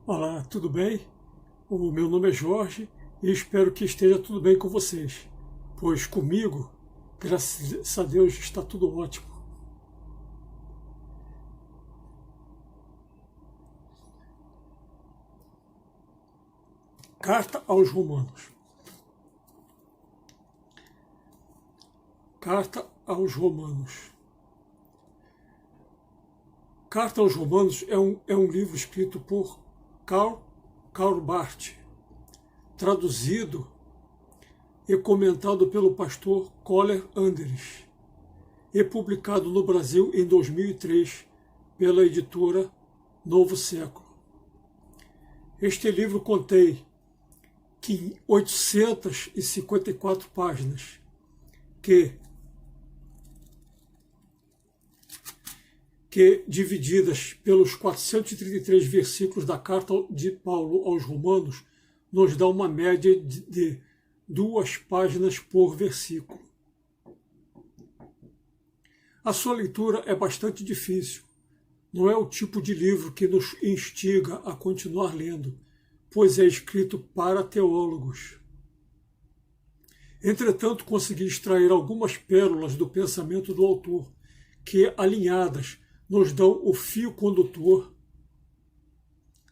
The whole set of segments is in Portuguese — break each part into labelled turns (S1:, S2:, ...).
S1: Olá, tudo bem? O meu nome é Jorge e espero que esteja tudo bem com vocês, pois comigo, graças a Deus, está tudo ótimo. Carta aos Romanos. Carta aos Romanos. Carta aos Romanos é um livro escrito por Karl Barth, traduzido e comentado pelo pastor Koller Anderes e publicado no Brasil em 2003 pela editora Novo Século. Este livro contém 854 páginas que divididas pelos 433 versículos da carta de Paulo aos Romanos, nos dá uma média de 2 páginas por versículo. A sua leitura é bastante difícil. Não é o tipo de livro que nos instiga a continuar lendo, pois é escrito para teólogos. Entretanto, consegui extrair algumas pérolas do pensamento do autor, que, alinhadas, nos dão o fio condutor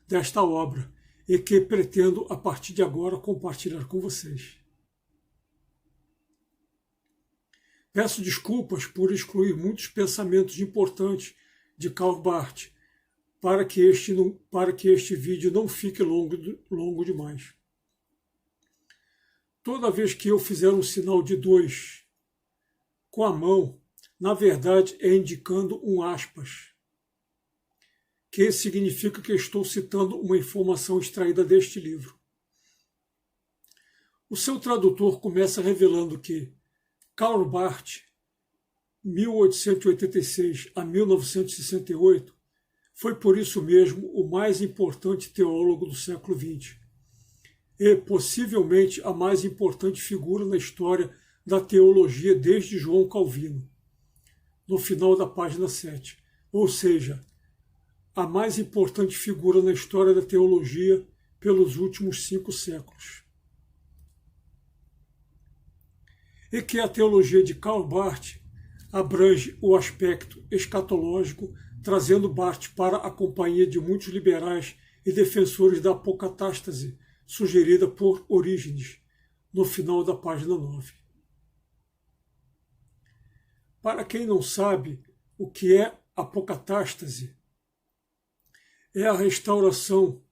S1: desta obra e que pretendo, a partir de agora, compartilhar com vocês. Peço desculpas por excluir muitos pensamentos importantes de Karl Barth, para que este vídeo não fique longo demais. Toda vez que eu fizer um sinal de 2 com a mão, na verdade é indicando um aspas, que significa que estou citando uma informação extraída deste livro. O seu tradutor começa revelando que Karl Barth, 1886 a 1968, foi por isso mesmo o mais importante teólogo do século XX e possivelmente a mais importante figura na história da teologia desde João Calvino, no final da página 7, ou seja, a mais importante figura na história da teologia pelos últimos 5 séculos. E que a teologia de Karl Barth abrange o aspecto escatológico, trazendo Barth para a companhia de muitos liberais e defensores da apocatástase sugerida por Orígenes, no final da página 9. Para quem não sabe o que é apocatástase, é a restauração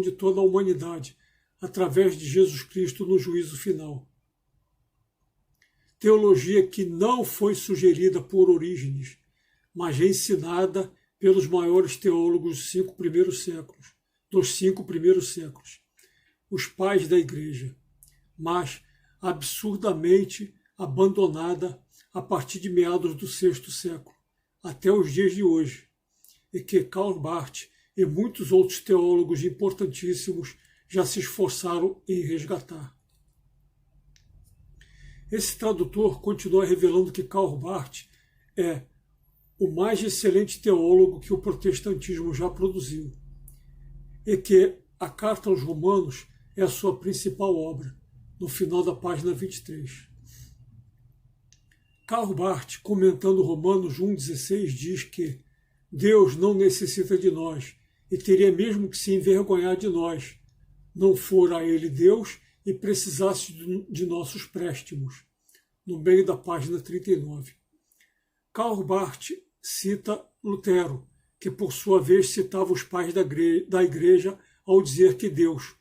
S1: de toda a humanidade através de Jesus Cristo no juízo final. Teologia que não foi sugerida por Orígenes, mas ensinada pelos maiores teólogos dos 5 primeiros séculos, os pais da Igreja, mas absurdamente abandonada a partir de meados do 6º século, até os dias de hoje, e que Karl Barth e muitos outros teólogos importantíssimos já se esforçaram em resgatar. Esse tradutor continua revelando que Karl Barth é o mais excelente teólogo que o protestantismo já produziu, e que a Carta aos Romanos é a sua principal obra, no final da página 23. Karl Barth, comentando Romanos 1,16, diz que Deus não necessita de nós e teria mesmo que se envergonhar de nós, não fora ele Deus e precisasse de nossos préstimos, no meio da página 39. Karl Barth cita Lutero, que por sua vez citava os pais da Igreja ao dizer que Deus,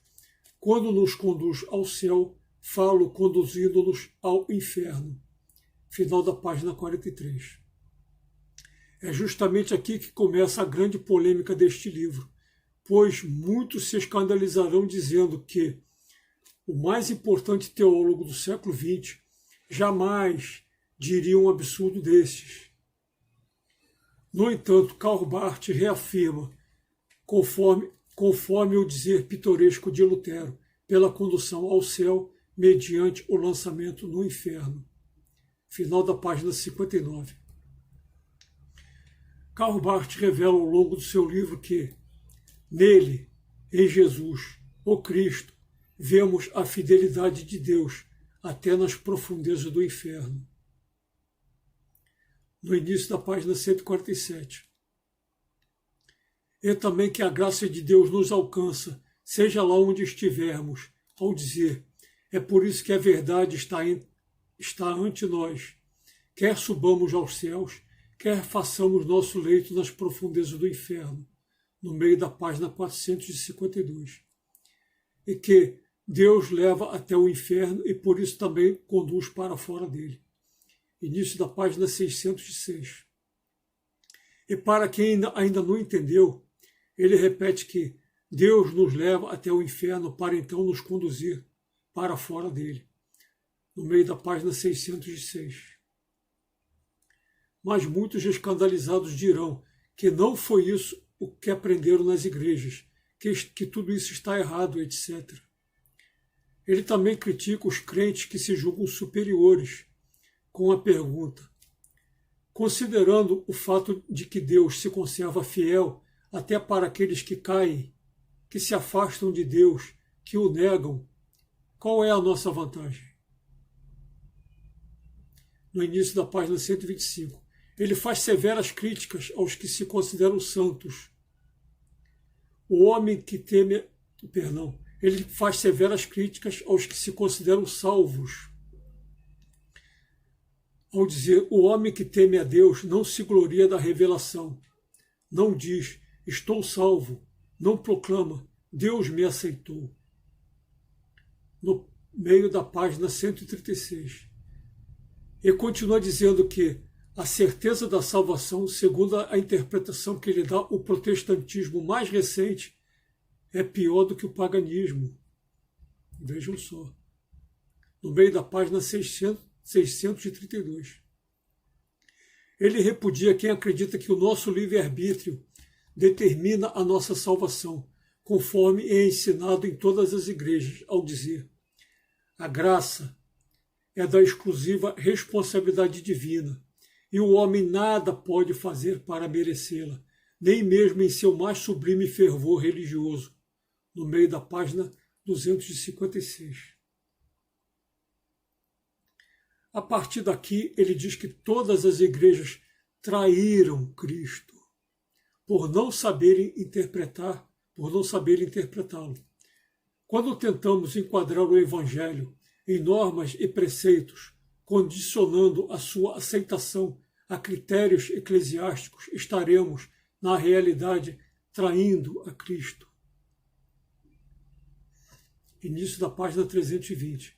S1: quando nos conduz ao céu, fala conduzindo-nos ao inferno. Final da página 43. É justamente aqui que começa a grande polêmica deste livro, pois muitos se escandalizarão dizendo que o mais importante teólogo do século XX jamais diria um absurdo desses. No entanto, Karl Barth reafirma, conforme o dizer pitoresco de Lutero, pela condução ao céu mediante o lançamento no inferno. Final da página 59. Karl Barth revela ao longo do seu livro que Nele, em Jesus, o Cristo, vemos a fidelidade de Deus até nas profundezas do inferno. No início da página 147. E também que a graça de Deus nos alcança, seja lá onde estivermos, ao dizer, é por isso que a verdade está ante nós. Quer subamos aos céus, quer façamos nosso leito nas profundezas do inferno, no meio da página 452. E que Deus leva até o inferno e por isso também conduz para fora dele. Início da página 606. E para quem ainda não entendeu, ele repete que Deus nos leva até o inferno para então nos conduzir para fora dele, no meio da página 606. Mas muitos escandalizados dirão que não foi isso o que aprenderam nas igrejas, que tudo isso está errado, etc. Ele também critica os crentes que se julgam superiores, com a pergunta: considerando o fato de que Deus se conserva fiel até para aqueles que caem, que se afastam de Deus, que o negam, qual é a nossa vantagem? No início da página 125, ele faz severas críticas aos que se consideram santos. Ele faz severas críticas aos que se consideram salvos. Ao dizer, o homem que teme a Deus não se gloria da revelação. Não diz, estou salvo. Não proclama, Deus me aceitou. No meio da página 136. E continua dizendo que a certeza da salvação, segundo a interpretação que ele dá, o protestantismo mais recente é pior do que o paganismo. Vejam só. No meio da página 632. Ele repudia quem acredita que o nosso livre-arbítrio determina a nossa salvação, conforme é ensinado em todas as igrejas, ao dizer: a graça é da exclusiva responsabilidade divina, e o homem nada pode fazer para merecê-la, nem mesmo em seu mais sublime fervor religioso, no meio da página 256. A partir daqui, ele diz que todas as igrejas traíram Cristo por não saberem interpretá-lo. Quando tentamos enquadrar o Evangelho em normas e preceitos, condicionando a sua aceitação a critérios eclesiásticos, estaremos, na realidade, traindo a Cristo. Início da página 320.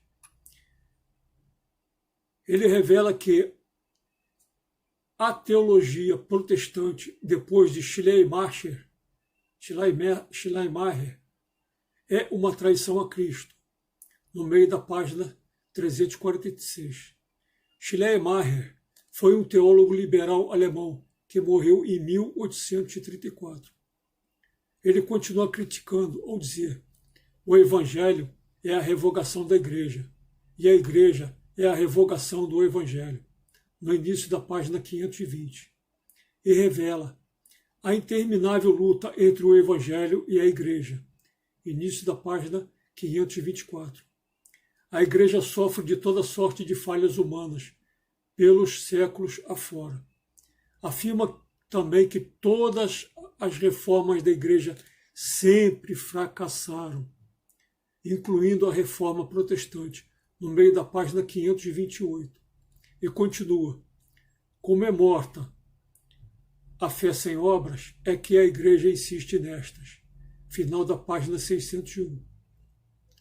S1: Ele revela que a teologia protestante, depois de Schleiermacher, é uma traição a Cristo, no meio da página 346. Schleiermacher foi um teólogo liberal alemão que morreu em 1834. Ele continua criticando ao dizer: o Evangelho é a revogação da Igreja, e a Igreja é a revogação do Evangelho, no início da página 520, e revela a interminável luta entre o Evangelho e a Igreja, início da página 524. A Igreja sofre de toda sorte de falhas humanas, pelos séculos afora. Afirma também que todas as reformas da Igreja sempre fracassaram, incluindo a reforma protestante, no meio da página 528. E continua: como é morta a fé sem obras, é que a Igreja insiste nestas. Final da página 601.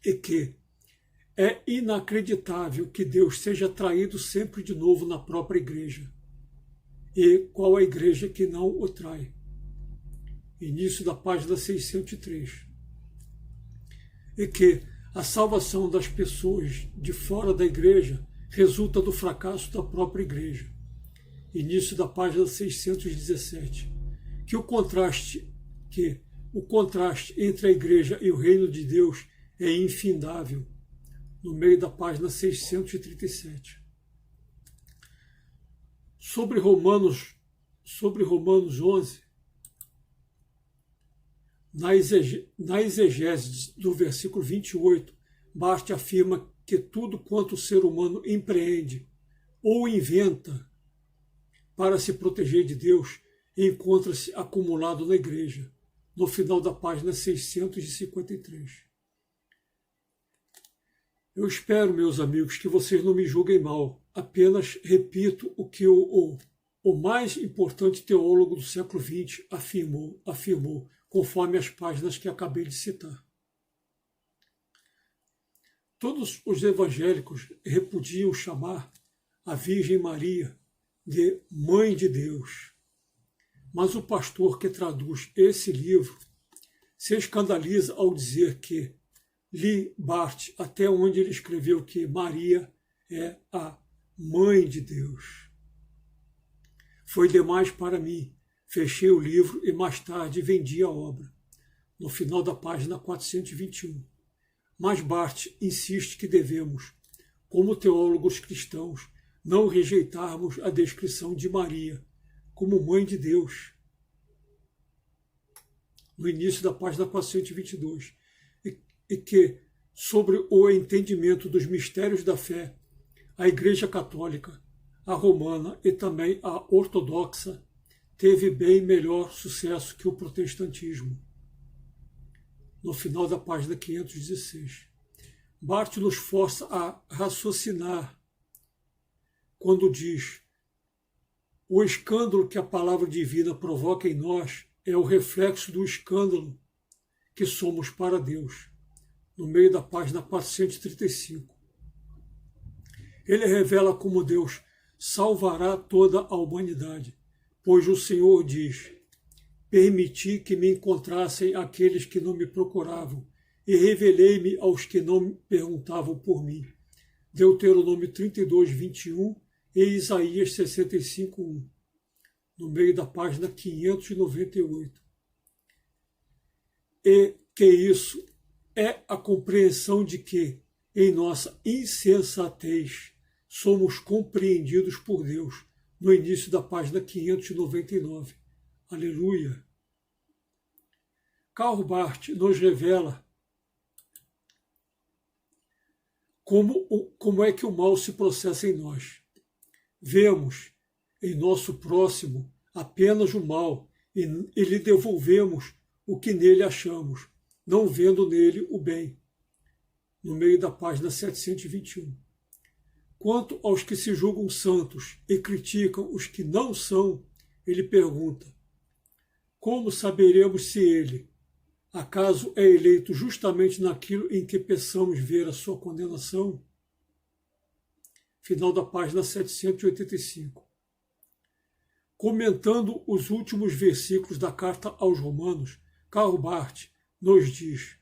S1: E que é inacreditável que Deus seja traído sempre de novo na própria Igreja. E qual a Igreja que não o trai? Início da página 603. E que a salvação das pessoas de fora da Igreja resulta do fracasso da própria Igreja. Início da página 617. Que o contraste entre a Igreja e o reino de Deus é infindável, no meio da página 637. Sobre Romanos 11, Na exegese do versículo 28, Barth afirma que tudo quanto o ser humano empreende ou inventa para se proteger de Deus encontra-se acumulado na igreja, no final da página 653. Eu espero, meus amigos, que vocês não me julguem mal, apenas repito o que o mais importante teólogo do século XX afirmou, conforme as páginas que acabei de citar. Todos os evangélicos repudiam chamar a Virgem Maria de Mãe de Deus. Mas o pastor que traduz esse livro se escandaliza ao dizer que li Barth até onde ele escreveu que Maria é a Mãe de Deus. Foi demais para mim. Fechei o livro e mais tarde vendi a obra, no final da página 421. Mas Barth insiste que devemos, como teólogos cristãos, não rejeitarmos a descrição de Maria como Mãe de Deus, no início da página 422, e que, sobre o entendimento dos mistérios da fé, a Igreja Católica, a Romana e também a Ortodoxa teve bem melhor sucesso que o protestantismo, no final da página 516. Barth nos força a raciocinar quando diz: o escândalo que a palavra divina provoca em nós é o reflexo do escândalo que somos para Deus, no meio da página 435. Ele revela como Deus salvará toda a humanidade, pois o Senhor diz: permiti que me encontrassem aqueles que não me procuravam e revelei-me aos que não me perguntavam por mim. Deuteronômio 32, 21 e Isaías 65, 1, no meio da página 598. E que isso é a compreensão de que, em nossa insensatez, somos compreendidos por Deus, no início da página 599. Aleluia! Karl Barth nos revela como é que o mal se processa em nós. Vemos em nosso próximo apenas o mal e lhe devolvemos o que nele achamos, não vendo nele o bem, no meio da página 721. Quanto aos que se julgam santos e criticam os que não são, ele pergunta: como saberemos se ele, acaso, é eleito justamente naquilo em que pensamos ver a sua condenação? Final da página 785. Comentando os últimos versículos da carta aos Romanos, Karl Barth nos diz: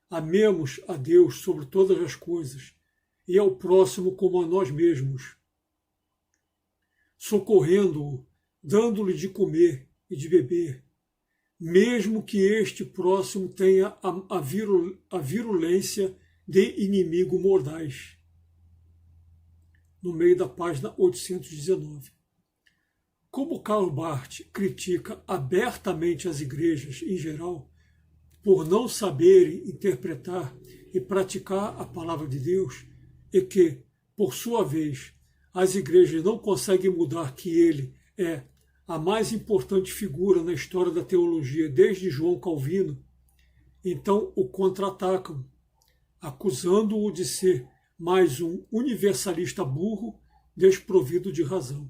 S1: amemos a Deus sobre todas as coisas e ao próximo como a nós mesmos, socorrendo-o, dando-lhe de comer e de beber, mesmo que este próximo tenha a virulência de inimigo mordaz, no meio da página 819. Como Karl Barth critica abertamente as igrejas em geral por não saberem interpretar e praticar a palavra de Deus, e que, por sua vez, as igrejas não conseguem mudar que ele é a mais importante figura na história da teologia desde João Calvino, então o contra-atacam, acusando-o de ser mais um universalista burro desprovido de razão.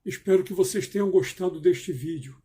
S1: Espero que vocês tenham gostado deste vídeo.